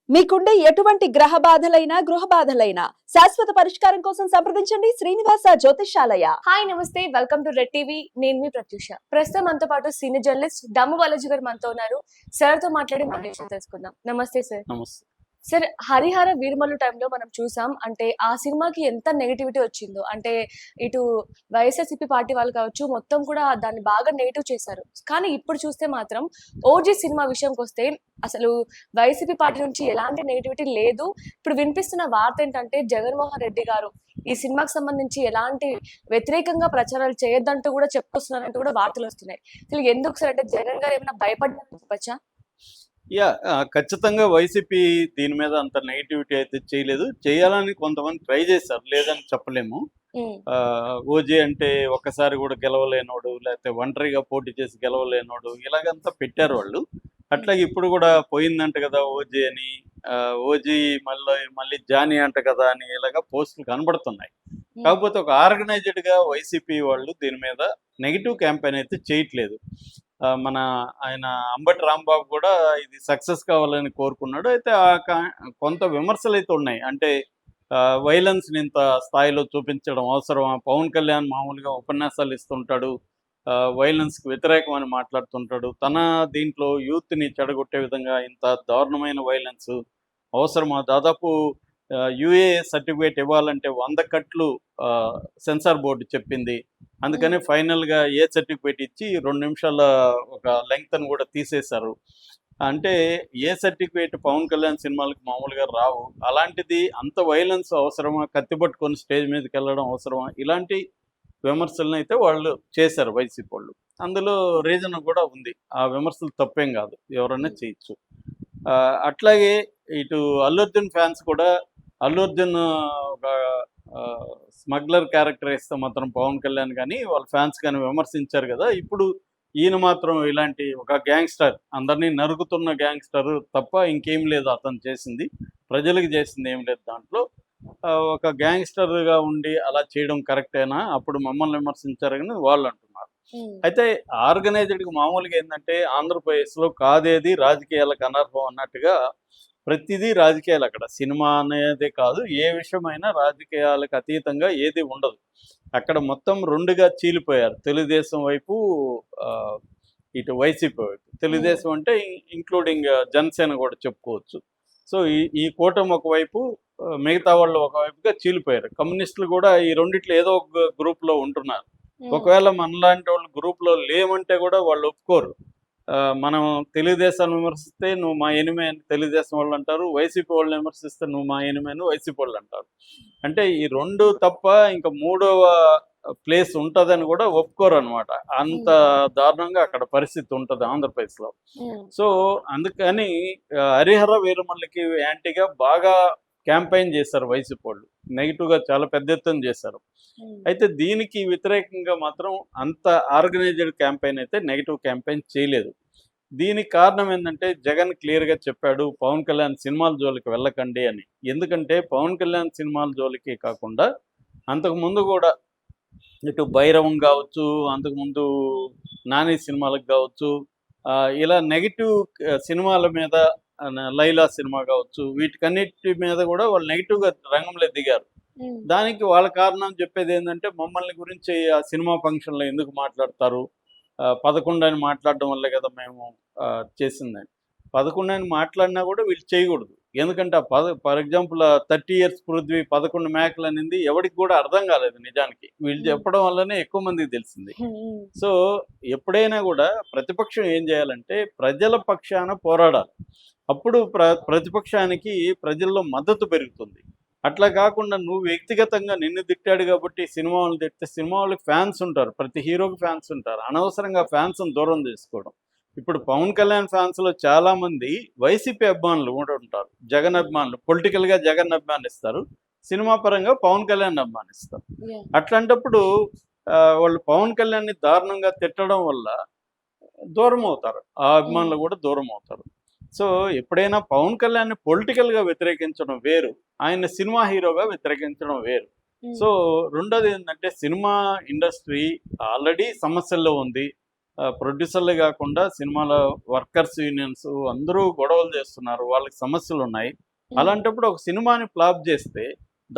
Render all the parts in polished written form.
మీకుండే ఎటువంటి గ్రహ బాధలైనా గృహ బాధలైనా శాశ్వత పరిష్కారం కోసం సంప్రదించండి శ్రీనివాస జ్యోతిషాలయ. హాయ్ నమస్తే, వెల్కమ్ టు రెడ్ టీవీ. నేను మీ ప్రత్యూష. ప్రస్తుతం మనతో పాటు సీనియర్ జర్నలిస్ట్ దమ్ము బాలాజీ గారు మనతో ఉన్నారు. సార్ తో మాట్లాడి మన విషయం తెలుసుకుందాం. నమస్తే సార్. నమస్తే. సార్, హరిహర వీరమల్లు టైంలో మనం చూసాం. అంటే ఆ సినిమాకి ఎంత నెగిటివిటీ వచ్చిందో, అంటే ఇటు వైఎస్ఆర్సీపీ పార్టీ వాళ్ళు కావచ్చు, మొత్తం కూడా దాన్ని బాగా నెగిటివ్ చేశారు. కానీ ఇప్పుడు చూస్తే మాత్రం ఓజీ సినిమా విషయంకి వస్తే అసలు వైసీపీ పార్టీ నుంచి ఎలాంటి నెగిటివిటీ లేదు. ఇప్పుడు వినిపిస్తున్న వార్త ఏంటంటే జగన్మోహన్ రెడ్డి గారు ఈ సినిమాకి సంబంధించి ఎలాంటి వ్యతిరేకంగా ప్రచారాలు చేయొద్దంటూ కూడా చెప్పుకొస్తున్నారంటూ కూడా వార్తలు వస్తున్నాయి. అసలు ఎందుకు సార్, అంటే జగన్ గారు ఏమైనా భయపడ్డారు చెప్పచ్చా? ఖచ్చితంగా వైసీపీ దీని మీద అంత నెగిటివిటీ అయితే చేయలేదు. చేయాలని కొంతమంది ట్రై చేశారు, లేదని చెప్పలేము. ఓజీ అంటే ఒక్కసారి కూడా గెలవలేనోడు, లేకపోతే ఒంటరిగా పోటీ చేసి గెలవలేనోడు, ఇలాగంతా పెట్టారు వాళ్ళు. అట్లాగే ఇప్పుడు కూడా పోయిందంట కదా ఓజీ అని, ఓజీ మళ్ళీ జానీ అంట కదా అని ఇలాగా పోస్టులు కనబడుతున్నాయి. కాకపోతే ఒక ఆర్గనైజ్డ్గా వైసీపీ వాళ్ళు దీని మీద నెగిటివ్ క్యాంపెయిన్ అయితే చేయట్లేదు. మన ఆయన అంబటి రాంబాబు కూడా ఇది సక్సెస్ కావాలని కోరుకున్నాడు. అయితే కొంత విమర్శలు అయితే ఉన్నాయి. అంటే వైలెన్స్ని ఇంత స్థాయిలో చూపించడం అవసరమా? పవన్ కళ్యాణ్ మామూలుగా ఉపన్యాసాలు ఇస్తుంటాడు, వైలెన్స్కి వ్యతిరేకమని మాట్లాడుతుంటాడు. తన దీంట్లో యూత్ని చెడగొట్టే విధంగా ఇంత దారుణమైన వైలెన్స్ అవసరమా? దాదాపు యుఏ సర్టిఫికేట్ ఇవ్వాలంటే 100 కట్లు సెన్సార్ బోర్డు చెప్పింది. అందుకని ఫైనల్గా ఏ సర్టిఫికేట్ ఇచ్చి 2 నిమిషాల ఒక లెంగ్త్ని కూడా తీసేశారు. అంటే ఏ సర్టిఫికేట్ పవన్ కళ్యాణ్ సినిమాలకు మామూలుగా రావు. అలాంటిది అంత వైలెన్స్ అవసరమా? కత్తి పట్టుకొని స్టేజ్ మీదకి వెళ్ళడం అవసరమా? ఇలాంటి విమర్శలను అయితే వాళ్ళు చేశారు వైసీపీ వాళ్ళు. అందులో రీజన్ కూడా ఉంది. ఆ విమర్శలు తప్పేం కాదు, ఎవరైనా చేయొచ్చు. అట్లాగే ఇటు అల్లు అర్జున్ ఫ్యాన్స్ కూడా అల్లు అర్జున్ ఒక స్మగ్లర్ క్యారెక్టర్ ఇస్తే మాత్రం పవన్ కళ్యాణ్ కానీ వాళ్ళ ఫ్యాన్స్ కానీ విమర్శించారు కదా. ఇప్పుడు ఈయన మాత్రం ఇలాంటి ఒక గ్యాంగ్స్టర్, అందరినీ నరుకుతున్న గ్యాంగ్స్టర్ తప్ప ఇంకేం లేదు అతను చేసింది, ప్రజలకు చేసింది ఏం లేదు. దాంట్లో ఒక గ్యాంగ్స్టర్గా ఉండి అలా చేయడం కరెక్టేనా? అప్పుడు మమ్మల్ని విమర్శించారు కానీ వాళ్ళు అంటున్నారు. అయితే ఆర్గనైజ్డ్కి మామూలుగా ఏంటంటే ఆంధ్రప్రదేశ్లో కాదేది రాజకీయాలకు అనర్హం అన్నట్టుగా ప్రతిదీ రాజకీయాలు. అక్కడ సినిమా అనేదే కాదు, ఏ విషయమైనా రాజకీయాలకు అతీతంగా ఏది ఉండదు. అక్కడ మొత్తం రెండుగా చీలిపోయారు, తెలుగుదేశం వైపు ఇటు వైసీపీ వైపు. తెలుగుదేశం అంటే ఇంక్లూడింగ్ జనసేన కూడా చెప్పుకోవచ్చు. సో ఈ కూటమి ఒకవైపు, మిగతా వాళ్ళు ఒకవైపుగా చీలిపోయారు. కమ్యూనిస్టులు కూడా ఈ రెండిట్లో ఏదో ఒక గ్రూప్లో ఉంటున్నారు. ఒకవేళ మనలాంటి వాళ్ళు గ్రూప్లో లేమంటే కూడా వాళ్ళు ఒప్పుకోరు. మనం తెలుగుదేశాన్ని విమర్శిస్తే నువ్వు మా ఎనిమి అని తెలుగుదేశం వాళ్ళు అంటారు, వైసీపీ వాళ్ళని విమర్శిస్తే నువ్వు మా ఎనిమి అని వైసీపీ వాళ్ళు అంటారు. అంటే ఈ రెండు తప్ప ఇంకా మూడవ ప్లేస్ ఉంటుందని కూడా ఒప్పుకోరు అనమాట. అంత దారుణంగా అక్కడ పరిస్థితి ఉంటుంది ఆంధ్రప్రదేశ్లో. సో అందుకని హరిహర వీరమల్లికి యాంటీగా బాగా క్యాంపెయిన్ చేశారు వైసీపీ వాళ్ళు, నెగిటివ్గా చాలా పెద్ద ఎత్తున చేశారు. అయితే దీనికి వ్యతిరేకంగా మాత్రం అంత ఆర్గనైజ్డ్ క్యాంపెయిన్ అయితే నెగిటివ్ క్యాంపెయిన్ చేయలేదు. దీనికి కారణం ఏంటంటే జగన్ క్లియర్గా చెప్పాడు, పవన్ కళ్యాణ్ సినిమాల జోలికి వెళ్ళకండి అని. ఎందుకంటే పవన్ కళ్యాణ్ సినిమాల జోలికి కాకుండా అంతకుముందు కూడా ఇటు భైరవం కావచ్చు, అంతకుముందు నాని సినిమాలకు కావచ్చు, ఇలా నెగిటివ్ సినిమాల మీద, లైలా సినిమా కావచ్చు, వీటికన్నిటి మీద కూడా వాళ్ళు నెగిటివ్గా రంగంలో దిగారు. దానికి వాళ్ళ కారణం చెప్పేది ఏంటంటే మమ్మల్ని గురించి ఆ సినిమా ఫంక్షన్లో ఎందుకు మాట్లాడతారు, 11 అని మాట్లాడడం వల్లే కదా మేము చేసిందని. 11 అని మాట్లాడినా కూడా వీళ్ళు చేయకూడదు. ఎందుకంటే ఫర్ ఎగ్జాంపుల్ 30 years పృథ్వీ 11 మేకలు అనేది ఎవరికి కూడా అర్థం కాలేదు నిజానికి. వీళ్ళు చెప్పడం వల్లనే ఎక్కువ మందికి తెలిసింది. సో ఎప్పుడైనా కూడా ప్రతిపక్షం ఏం చేయాలంటే ప్రజల పక్షాన పోరాడాలి. అప్పుడు ప్రతిపక్షానికి ప్రజల్లో మద్దతు పెరుగుతుంది. అట్లా కాకుండా నువ్వు వ్యక్తిగతంగా నిన్ను తిట్టాడు కాబట్టి సినిమా వాళ్ళు తిడితే సినిమా వాళ్ళకి ఫ్యాన్స్ ఉంటారు, ప్రతి హీరోకి ఫ్యాన్స్ ఉంటారు. అనవసరంగా ఫ్యాన్స్ని దూరం చేసుకోవడం. ఇప్పుడు పవన్ కళ్యాణ్ ఫ్యాన్స్లో చాలామంది వైసీపీ అభిమానులు కూడా ఉంటారు, జగన్ అభిమానులు. పొలిటికల్గా జగన్ అభిమానిస్తారు, సినిమా పరంగా పవన్ కళ్యాణ్ అభిమానిస్తారు. అట్లాంటప్పుడు వాళ్ళు పవన్ కళ్యాణ్ని దారుణంగా తిట్టడం వల్ల దూరం అవుతారు, ఆ అభిమానులు కూడా దూరం అవుతారు. సో ఎప్పుడైనా పవన్ కళ్యాణ్ని పొలిటికల్గా వ్యతిరేకించడం వేరు, ఆయన సినిమా హీరోగా వ్యతిరేకించడం వేరు. సో రెండోది ఏంటంటే సినిమా ఇండస్ట్రీ ఆల్రెడీ సమస్యల్లో ఉంది. ప్రొడ్యూసర్లే కాకుండా సినిమాల వర్కర్స్ యూనియన్స్ అందరూ గొడవలు చేస్తున్నారు, వాళ్ళకి సమస్యలు ఉన్నాయి. అలాంటప్పుడు ఒక సినిమాని ఫ్లాప్ చేస్తే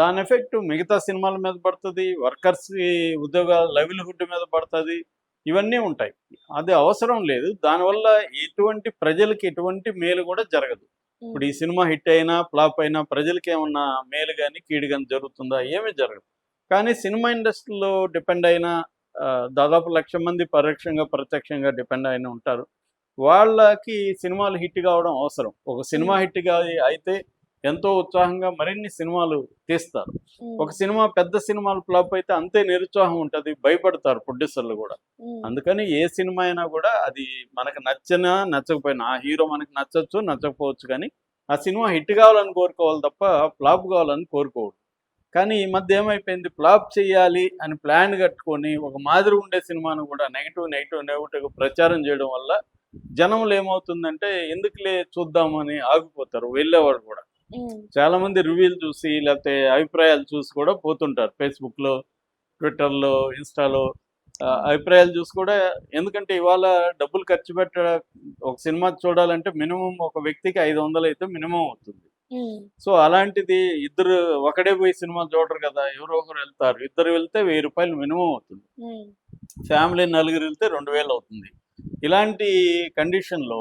దాని ఎఫెక్ట్ మిగతా సినిమాల మీద పడుతుంది, వర్కర్స్కి ఉద్యోగాల లైవ్లీహుడ్ మీద పడుతుంది, ఇవన్నీ ఉంటాయి. అది అవసరం లేదు. దానివల్ల ఎటువంటి ప్రజలకి ఎటువంటి మేలు కూడా జరగదు. ఇప్పుడు ఈ సినిమా హిట్ అయినా ఫ్లాప్ అయినా ప్రజలకి ఏమన్నా మేలు కానీ కీడు కానీ జరుగుతుందా? ఏమీ జరగదు. కానీ సినిమా ఇండస్ట్రీలో డిపెండ్ అయిన దాదాపు 1,00,000 మంది పరోక్షంగా ప్రత్యక్షంగా డిపెండ్ అయిన ఉంటారు. వాళ్ళకి సినిమాలు హిట్ కావడం అవసరం. ఒక సినిమా హిట్గా అయితే ఎంతో ఉత్సాహంగా మరిన్ని సినిమాలు తీస్తారు. ఒక సినిమా పెద్ద సినిమాలు ఫ్లాప్ అయితే అంతే నిరుత్సాహం ఉంటుంది, భయపడతారు ప్రొడ్యూసర్లు కూడా. అందుకని ఏ సినిమా అయినా కూడా అది మనకు నచ్చినా నచ్చకపోయినా, ఆ హీరో మనకు నచ్చచ్చు నచ్చకపోవచ్చు, కానీ ఆ సినిమా హిట్ కావాలని కోరుకోవాలి తప్ప ఫ్లాప్ కావాలని కోరుకోవద్దు. కానీ ఈ మధ్య ఏమైపోయింది, ఫ్లాప్ చేయాలి అని ప్లాన్ కట్టుకొని ఒక మాదిరి ఉండే సినిమాను కూడా నెగిటివ్ ప్రచారం చేయడం వల్ల జనంలో ఏమవుతుందంటే ఎందుకులే చూద్దామని ఆగిపోతారు, వెళ్ళేవాడు కూడా. చాలా మంది రివ్యూలు చూసి లేకపోతే అభిప్రాయాలు చూసి కూడా పోతుంటారు. ఫేస్బుక్లో, ట్విట్టర్లో, ఇన్స్టాలో అభిప్రాయాలు చూసి కూడా. ఎందుకంటే ఇవాళ డబ్బులు ఖర్చు ఒక సినిమా చూడాలంటే మినిమం ఒక వ్యక్తికి 500 అయితే మినిమం అవుతుంది. సో అలాంటిది ఇద్దరు ఒకడే పోయి సినిమా చూడరు కదా, ఎవరో ఒకరు వెళ్తారు. ఇద్దరు వెళ్తే 1000 రూపాయలు మినిమం అవుతుంది. ఫ్యామిలీ నలుగురు వెళ్తే 2000 అవుతుంది. ఇలాంటి కండిషన్లో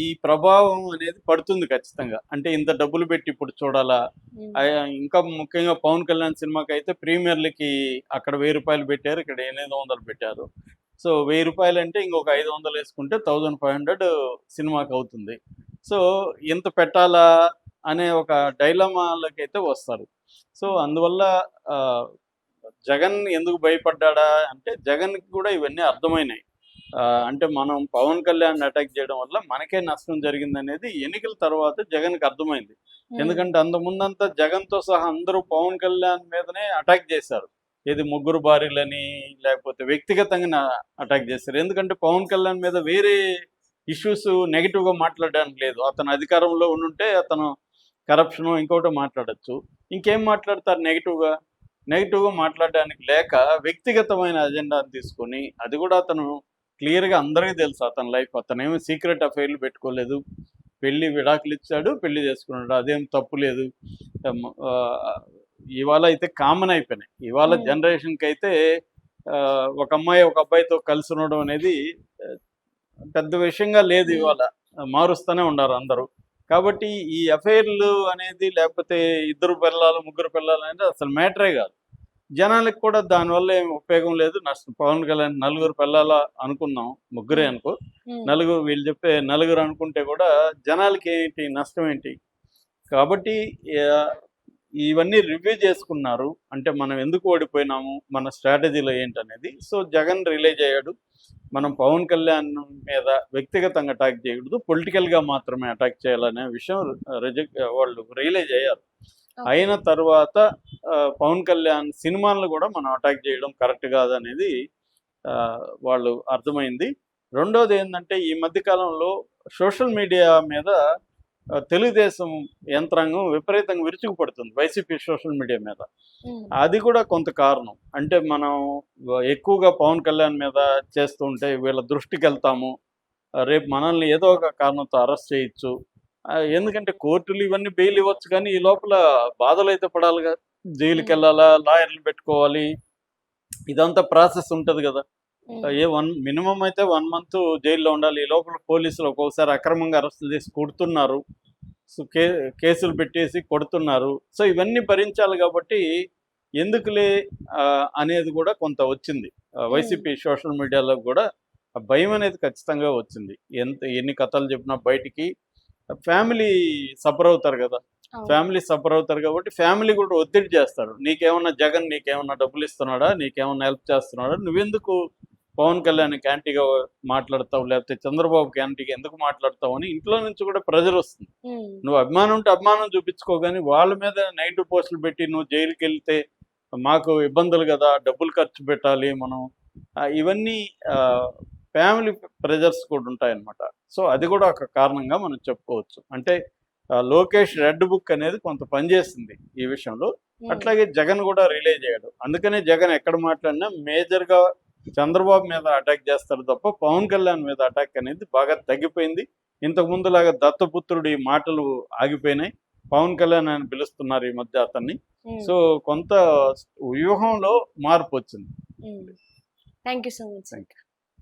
ఈ ప్రభావం అనేది పడుతుంది ఖచ్చితంగా. అంటే ఇంత డబ్బులు పెట్టి ఇప్పుడు చూడాలా? ఇంకా ముఖ్యంగా పవన్ కళ్యాణ్ సినిమాకి అయితే ప్రీమియర్లకి అక్కడ 1000 రూపాయలు పెట్టారు, ఇక్కడ 800 పెట్టారు. సో 1000 రూపాయలు అంటే ఇంకొక 500 వేసుకుంటే 1500 సినిమాకి అవుతుంది. సో ఎంత పెట్టాలా అనే ఒక డైలమాలకి అయితే వస్తారు. సో అందువల్ల జగన్ ఎందుకు భయపడ్డా అంటే జగన్కి కూడా ఇవన్నీ అర్థమైనాయి. అంటే మనం పవన్ కళ్యాణ్ అటాక్ చేయడం వల్ల మనకే నష్టం జరిగింది అనేది ఎన్నికల తర్వాత జగన్కి అర్థమైంది. ఎందుకంటే అంతకుముందంతా జగన్తో సహా అందరూ పవన్ కళ్యాణ్ మీదనే అటాక్ చేశారు. ఇది ముగ్గురు భార్యలని లేకపోతే వ్యక్తిగతంగా అటాక్ చేశారు. ఎందుకంటే పవన్ కళ్యాణ్ మీద వేరే ఇష్యూస్ నెగిటివ్గా మాట్లాడడానికి లేదు. అతను అధికారంలో ఉండుంటే అతను కరప్షను ఇంకోటి మాట్లాడచ్చు, ఇంకేం మాట్లాడతారు నెగిటివ్గా మాట్లాడడానికి లేక వ్యక్తిగతమైన అజెండాని తీసుకొని, అది కూడా అతను క్లియర్గా అందరికీ తెలుసు అతని లైఫ్. అతనేమి సీక్రెట్ అఫైర్లు పెట్టుకోలేదు, పెళ్లి విడాకులు ఇచ్చాడు, పెళ్లి చేసుకున్నాడు, అదేం తప్పు లేదు. ఇవాళ అయితే కామన్ అయిపోయినాయి. ఇవాళ జనరేషన్కి అయితే ఒక అమ్మాయి ఒక అబ్బాయితో కలిసి ఉండడం అనేది పెద్ద విషయంగా లేదు. ఇవాళ మారుస్తూనే ఉన్నారు అందరూ. కాబట్టి ఈ అఫైర్లు అనేది లేకపోతే ఇద్దరు పిల్లలు ముగ్గురు పిల్లలు అనేది అసలు మ్యాటరే కాదు. జనాలకు కూడా దానివల్ల ఏం ఉపయోగం లేదు, నష్టం. పవన్ కళ్యాణ్ నలుగురు పిల్లల అనుకున్నాం, ముగ్గురే అనుకో, నలుగురు వీళ్ళు చెప్పే నలుగురు అనుకుంటే కూడా జనాలకి ఏంటి నష్టం ఏంటి? కాబట్టి ఇవన్నీ రివ్యూ చేసుకున్నారు. అంటే మనం ఎందుకు ఓడిపోయినాము, మన స్ట్రాటజీలో ఏంటనేది. సో జగన్ రిలీజ్ అయ్యాడు, మనం పవన్ కళ్యాణ్ మీద వ్యక్తిగతంగా అటాక్ చేయకూడదు, పొలిటికల్గా మాత్రమే అటాక్ చేయాలనే విషయం వాళ్ళు రియలైజ్ అయ్యారు. అయిన తర్వాత పవన్ కళ్యాణ్ సినిమాలను కూడా మనం అటాక్ చేయడం కరెక్ట్ కాదనేది వాళ్ళు అర్థమైంది. రెండోది ఏంటంటే ఈ మధ్యకాలంలో సోషల్ మీడియా మీద తెలుగుదేశం యంత్రాంగం విపరీతంగా విరుచుకుపడుతుంది వైసీపీ సోషల్ మీడియా మీద. అది కూడా కొంత కారణం. అంటే మనం ఎక్కువగా పవన్ కళ్యాణ్ మీద చేస్తుంటే వీళ్ళ దృష్టికి వెళ్తాము, రేపు మనల్ని ఏదో ఒక కారణంతో అరెస్ట్ చేయొచ్చు. ఎందుకంటే కోర్టులు ఇవన్నీ బెయిల్ ఇవ్వచ్చు, కానీ ఈ లోపల బాధలు అయితే పడాలిగా, జైలుకి వెళ్ళాలా, లాయర్లు పెట్టుకోవాలి, ఇదంతా ప్రాసెస్ ఉంటుంది కదా. మినిమం అయితే 1 month జైల్లో ఉండాలి. ఈ లోపల పోలీసులు ఒక్కొక్కసారి అక్రమంగా అరెస్టులు చేసి కొడుతున్నారు, సో కేసులు పెట్టేసి కొడుతున్నారు. సో ఇవన్నీ భరించాలి. కాబట్టి ఎందుకులే అనేది కూడా కొంత వచ్చింది వైసీపీ సోషల్ మీడియాలో కూడా. భయం అనేది ఖచ్చితంగా వచ్చింది. ఎన్ని కథలు చెప్పినా బయటికి ఫ్యామిలీ సఫర్ అవుతారు కదా, ఫ్యామిలీ సఫర్ అవుతారు కాబట్టి ఫ్యామిలీ కూడా ఒత్తిడి చేస్తారు. నీకేమన్నా జగన్ నీకేమన్నా డబ్బులు ఇస్తున్నాడా, నీకేమన్నా హెల్ప్ చేస్తున్నాడా, నువ్వెందుకు పవన్ కళ్యాణ్కి యాంటీగా మాట్లాడతావు, లేకపోతే చంద్రబాబుకి యాంటీగా ఎందుకు మాట్లాడతావు అని ఇంట్లో నుంచి కూడా ప్రెజర్ వస్తుంది. నువ్వు అభిమానం ఉంటే అభిమానం చూపించుకో, కానీ వాళ్ళ మీద నెగిటివ్ పోస్టులు పెట్టి నువ్వు జైలుకి వెళ్తే మాకు ఇబ్బందులు కదా, డబ్బులు ఖర్చు పెట్టాలి మనం, ఇవన్నీ ఫ్యామిలీ ప్రెజర్స్ కూడా ఉంటాయన్నమాట. సో అది కూడా ఒక కారణంగా మనం చెప్పుకోవచ్చు. అంటే లోకేష్ రెడ్ బుక్ అనేది కొంత పనిచేస్తుంది ఈ విషయంలో. అట్లాగే జగన్ కూడా రిలీజ్ అయ్యాడు. అందుకనే జగన్ ఎక్కడ మాట్లాడినా మేజర్గా చంద్రబాబు మీద అటాక్ చేస్తారు తప్ప పవన్ కళ్యాణ్ మీద అటాక్ అనేది బాగా తగ్గిపోయింది. ఇంతకు ముందులాగా దత్తపుత్రుడి మాటలు ఆగిపోయినాయి. పవన్ కళ్యాణ్ అని పిలుస్తున్నారు ఈ మధ్య అతన్ని. సో కొంత వ్యూహంలో మార్పు వచ్చింది. Thank you so much. Thank you.